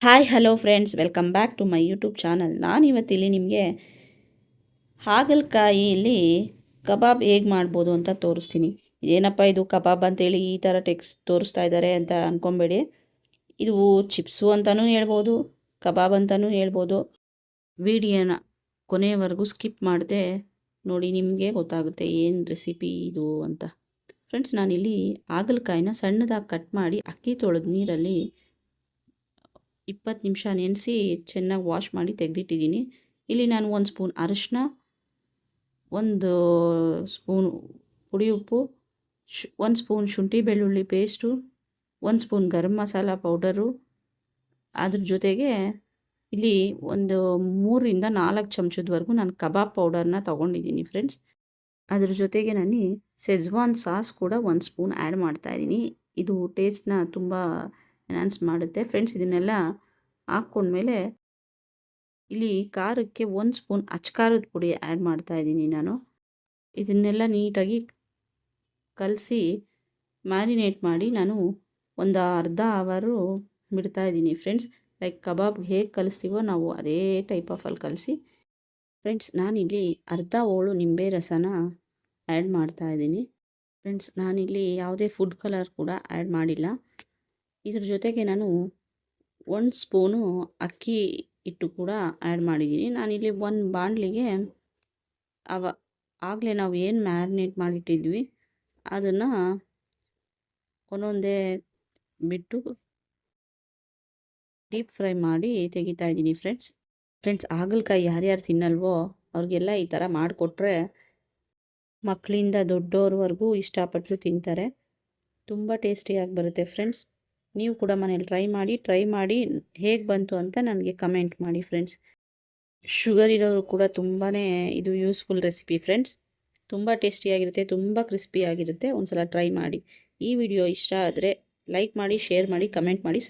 Hi hello friends, welcome back to my YouTube channel. ನಾನಿವತ್ತಿಲ್ಲಿ ನಿಮಗೆ ಹಾಗಲಕಾಯಿಯಲ್ಲಿ ಕಬಾಬ್ ಹೇಗೆ ಮಾಡ್ಬೋದು ಅಂತ ತೋರಿಸ್ತೀನಿ. ಇದೇನಪ್ಪ ಇದು ಕಬಾಬ್ ಅಂತೇಳಿ ಈ ಥರ ತೋರಿಸ್ತಾ ಇದ್ದಾರೆ ಅಂತ ಅಂದ್ಕೊಬೇಡಿ. ಇದು ಚಿಪ್ಸು ಅಂತಲೂ ಹೇಳ್ಬೋದು, ಕಬಾಬ್ ಅಂತಲೂ ಹೇಳ್ಬೋದು. ವಿಡಿಯೋನ ಕೊನೆಯವರೆಗೂ ಸ್ಕಿಪ್ ಮಾಡದೆ ನೋಡಿ, ನಿಮಗೆ ಗೊತ್ತಾಗುತ್ತೆ ಏನು ರೆಸಿಪಿ ಇದು ಅಂತ. ಫ್ರೆಂಡ್ಸ್, ನಾನಿಲ್ಲಿ ಹಾಗಲಕಾಯಿನ ಸಣ್ಣದಾಗಿ ಕಟ್ ಮಾಡಿ ಅಕ್ಕಿ ತೊಳೆದ ನೀರಲ್ಲಿ 20 ನಿಮಿಷ ನೆನೆಸಿ ಚೆನ್ನಾಗಿ ವಾಶ್ ಮಾಡಿ ತೆಗೆದಿಟ್ಟಿದ್ದೀನಿ. ಇಲ್ಲಿ ನಾನು 1 ಸ್ಪೂನ್ ಅರಿಶಿನ, 1 ಸ್ಪೂನ್ ಪುಡಿ ಉಪ್ಪು, 1 ಸ್ಪೂನ್ ಶುಂಠಿ ಬೆಳ್ಳುಳ್ಳಿ paste, 1 spoon garam masala powder, ಅದ್ರ ಜೊತೆಗೆ ಇಲ್ಲಿ ಒಂದು 3ರಿಂದ 4 ಚಮಚದವರೆಗೂ ನಾನು ಕಬಾಬ್ ಪೌಡರ್ನ ತೊಗೊಂಡಿದ್ದೀನಿ ಫ್ರೆಂಡ್ಸ್. ಅದ್ರ ಜೊತೆಗೆ ನಾನು ಸೆಜ್ವಾನ್ ಸಾಸ್ ಕೂಡ 1 ಸ್ಪೂನ್ ಆ್ಯಡ್ ಮಾಡ್ತಾಯಿದ್ದೀನಿ. ಇದು ಟೇಸ್ಟ್ನ ತುಂಬ ಎನ್ಹಾನ್ಸ್ ಮಾಡುತ್ತೆ ಫ್ರೆಂಡ್ಸ್. ಇದನ್ನೆಲ್ಲ ಹಾಕ್ಕೊಂಡ್ಮೇಲೆ ಇಲ್ಲಿ ಖಾರಕ್ಕೆ 1 ಸ್ಪೂನ್ ಅಚ್ಕಾರದ ಪುಡಿ ಆ್ಯಡ್ ಮಾಡ್ತಾಯಿದ್ದೀನಿ ನಾನು. ಇದನ್ನೆಲ್ಲ ನೀಟಾಗಿ ಕಲಸಿ ಮ್ಯಾರಿನೇಟ್ ಮಾಡಿ ನಾನು ಒಂದು ಅರ್ಧ ಅವರು ಬಿಡ್ತಾಯಿದ್ದೀನಿ ಫ್ರೆಂಡ್ಸ್. ಲೈಕ್ ಕಬಾಬ್ ಹೇಗೆ ಕಲಿಸ್ತೀವೋ ನಾವು ಅದೇ ಟೈಪ್ ಆಫಲ್ಲಿ ಕಲಸಿ. ಫ್ರೆಂಡ್ಸ್, ನಾನಿಲ್ಲಿ ಅರ್ಧ ಹೋಳು ನಿಂಬೆ ರಸನ ಆ್ಯಡ್ ಮಾಡ್ತಾಯಿದ್ದೀನಿ ಫ್ರೆಂಡ್ಸ್. ನಾನಿಲ್ಲಿ ಯಾವುದೇ ಫುಡ್ ಕಲರ್ ಕೂಡ ಆ್ಯಡ್ ಮಾಡಿಲ್ಲ. ಇದ್ರ ಜೊತೆಗೆ ನಾನು 1 ಸ್ಪೂನು ಅಕ್ಕಿ ಹಿಟ್ಟು ಕೂಡ ಆ್ಯಡ್ ಮಾಡಿದ್ದೀನಿ. ನಾನಿಲ್ಲಿ 1 ಬಾಣಲಿಗೆ ಆಗಲೇ ನಾವು ಏನು ಮ್ಯಾರಿನೇಟ್ ಮಾಡಿಟ್ಟಿದ್ವಿ ಅದನ್ನು ಒಂದೊಂದೇ ಬಿಟ್ಟು ಡೀಪ್ ಫ್ರೈ ಮಾಡಿ ತೆಗಿತಾ ಇದ್ದೀನಿ ಫ್ರೆಂಡ್ಸ್. ಹಾಗಲಕಾಯಿ ಯಾರ್ಯಾರು ತಿನ್ನಲ್ವೋ ಅವ್ರಿಗೆಲ್ಲ ಈ ಥರ ಮಾಡಿಕೊಟ್ರೆ ಮಕ್ಕಳಿಂದ ದೊಡ್ಡೋರ್ವರೆಗೂ ಇಷ್ಟಪಟ್ಟು ತಿಂತಾರೆ. ತುಂಬ ಟೇಸ್ಟಿಯಾಗಿ ಬರುತ್ತೆ ಫ್ರೆಂಡ್ಸ್. ನೀವು ಕೂಡ ಮನೇಲಿ ಟ್ರೈ ಮಾಡಿ ಹೇಗೆ ಬಂತು ಅಂತ ನನಗೆ ಕಮೆಂಟ್ ಮಾಡಿ ಫ್ರೆಂಡ್ಸ್. ಶುಗರ್ ಇರೋರು ಕೂಡ ತುಂಬಾ ಇದು ಯೂಸ್ಫುಲ್ ರೆಸಿಪಿ ಫ್ರೆಂಡ್ಸ್. ತುಂಬ ಟೇಸ್ಟಿಯಾಗಿರುತ್ತೆ, ತುಂಬ ಕ್ರಿಸ್ಪಿಯಾಗಿರುತ್ತೆ. ಒಂದು ಸಲ ಟ್ರೈ ಮಾಡಿ. ಈ ವಿಡಿಯೋ ಇಷ್ಟ ಆದರೆ ಲೈಕ್ ಮಾಡಿ, ಶೇರ್ ಮಾಡಿ, ಕಮೆಂಟ್ ಮಾಡಿ,